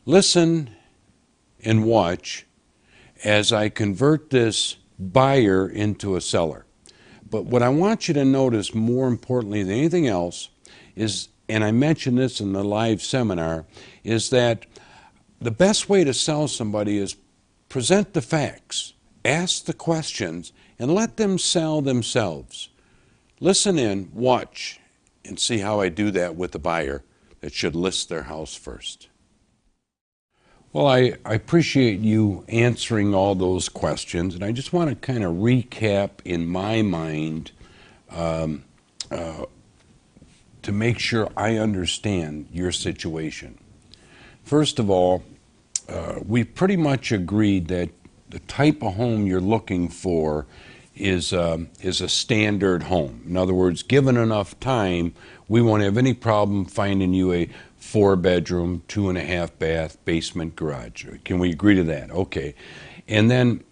Listen and watch as I convert this buyer into a seller. But what I want you to notice more importantly than anything else is, and I mentioned this in the live seminar, is that the best way to sell somebody is present the facts, ask the questions, and let them sell themselves. Listen in, watch, and see how I do that with the buyer that should list their house first. Well, I appreciate you answering all those questions, and I just want to kind of recap in my mind to make sure I understand your situation. First of all, we pretty much agreed that the type of home you're looking for is a standard home. In other words, given enough time, we won't have any problem finding you a 4-bedroom, 2.5-bath, basement garage. Can we agree to that? Okay. And then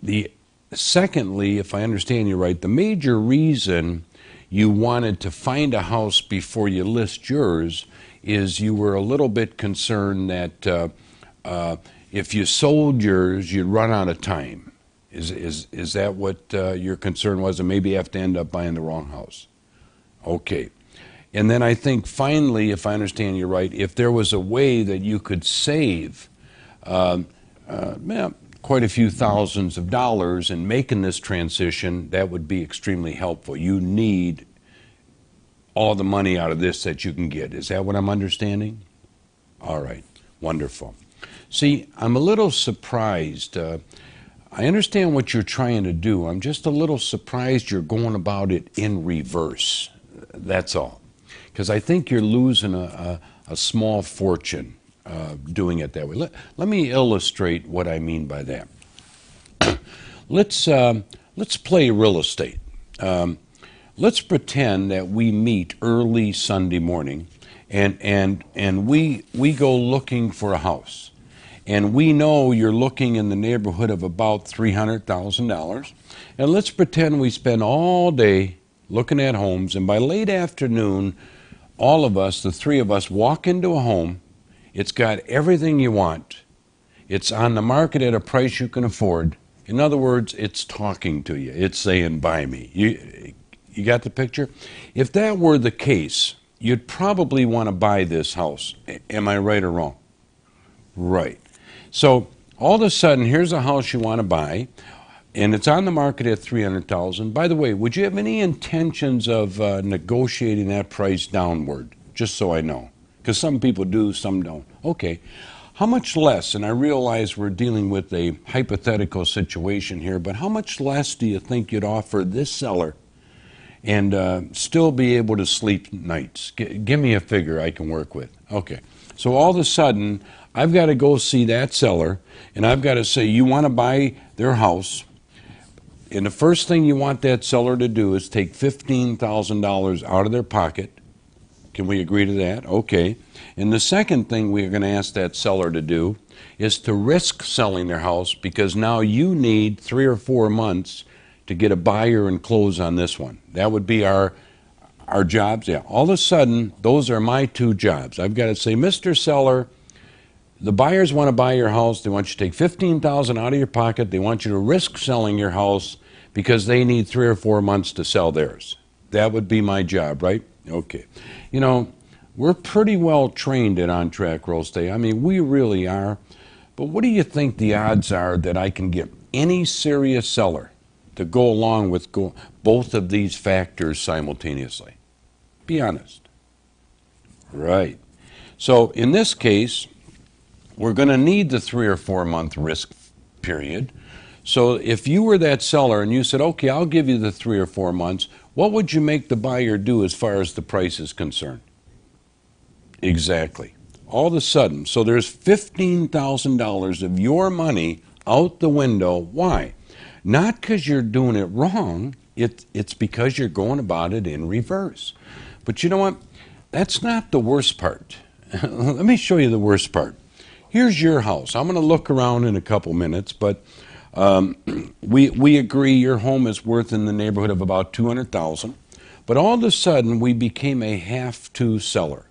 secondly, if I understand you right, the major reason you wanted to find a house before you list yours is you were a little bit concerned that if you sold yours, you'd run out of time. Is that what your concern was, and maybe you have to end up buying the wrong house? Okay. And then I think finally, if I understand you right, if there was a way that you could save quite a few thousands of dollars in making this transition, that would be extremely helpful. You need all the money out of this that you can get. Is that what I'm understanding? All right. Wonderful. See, I'm a little surprised. I understand what you're trying to do. I'm just a little surprised you're going about it in reverse. That's all. Because I think you're losing a small fortune doing it that way. Let me illustrate what I mean by that. Let's play real estate. Let's pretend that we meet early Sunday morning, and we go looking for a house. And we know you're looking in the neighborhood of about $300,000. And let's pretend we spend all day looking at homes, and by late afternoon, all of us, the three of us, walk into a home. It's got everything you want. It's on the market at a price you can afford. In other words, it's talking to you. It's saying, buy me. You got the picture? If that were the case, you'd probably want to buy this house. Am I right or wrong? Right. So all of a sudden, here's a house you want to buy, and it's on the market at $300,000. By the way, would you have any intentions of negotiating that price downward? Just so I know, because some people do, some don't. Okay. How much less? And I realize we're dealing with a hypothetical situation here, but how much less do you think you'd offer this seller and still be able to sleep nights? Give me a figure I can work with. Okay. So all of a sudden, I've got to go see that seller, and I've got to say, you want to buy their house, and the first thing you want that seller to do is take $15,000 out of their pocket. Can we agree to that? Okay. And the second thing we're going to ask that seller to do is to risk selling their house, because now you need 3 or 4 months to get a buyer and close on this one. That would be our jobs. Yeah. All of a sudden, those are my 2 jobs. I've got to say, Mr. Seller, the buyers want to buy your house. They want you to take $15,000 out of your pocket. They want you to risk selling your house because they need 3 or 4 months to sell theirs. That would be my job, right? Okay. You know, we're pretty well trained at On Track Real Estate. I mean, we really are. But what do you think the odds are that I can get any serious seller to go along with both of these factors simultaneously? Be honest. Right. So in this case, we're going to need the 3 or 4 month risk period. So if you were that seller and you said, okay, I'll give you the 3 or 4 months, what would you make the buyer do as far as the price is concerned? Exactly. All of a sudden, so there's $15,000 of your money out the window. Why? Not because you're doing it wrong. It's because you're going about it in reverse. But you know what? That's not the worst part. Let me show you the worst part. Here's your house. I'm going to look around in a couple minutes, but we agree your home is worth in the neighborhood of about $200,000. But all of a sudden, we became a have-to seller.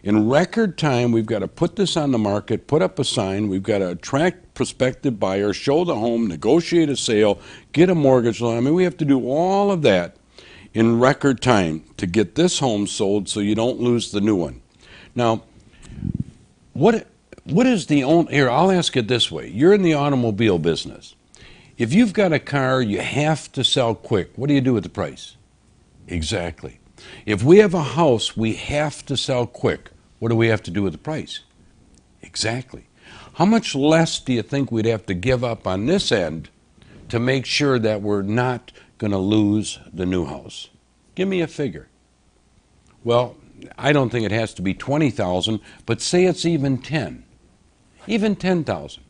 In record time, we've got to put this on the market, put up a sign, we've got to attract prospective buyers, show the home, negotiate a sale, get a mortgage loan. I mean, we have to do all of that in record time to get this home sold so you don't lose the new one. Now, what is the only, here, I'll ask it this way. You're in the automobile business. If you've got a car you have to sell quick, what do you do with the price? Exactly. If we have a house we have to sell quick, what do we have to do with the price? Exactly. How much less do you think we'd have to give up on this end to make sure that we're not going to lose the new house? Give me a figure. Well, I don't think it has to be 20,000, but say it's even 10. Even 10,000.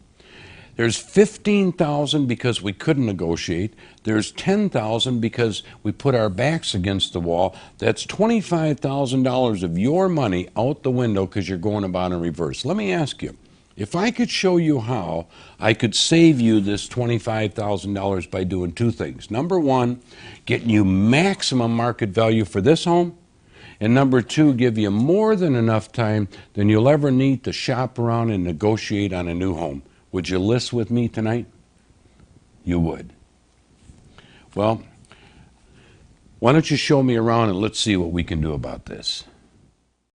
There's 15,000 because we couldn't negotiate. There's 10,000 because we put our backs against the wall. That's $25,000 of your money out the window because you're going about in reverse. Let me ask you, if I could show you how I could save you this $25,000 by doing two things. Number one, getting you maximum market value for this home. And number two, give you more than enough time than you'll ever need to shop around and negotiate on a new home. Would you list with me tonight? You would. Well, why don't you show me around and let's see what we can do about this.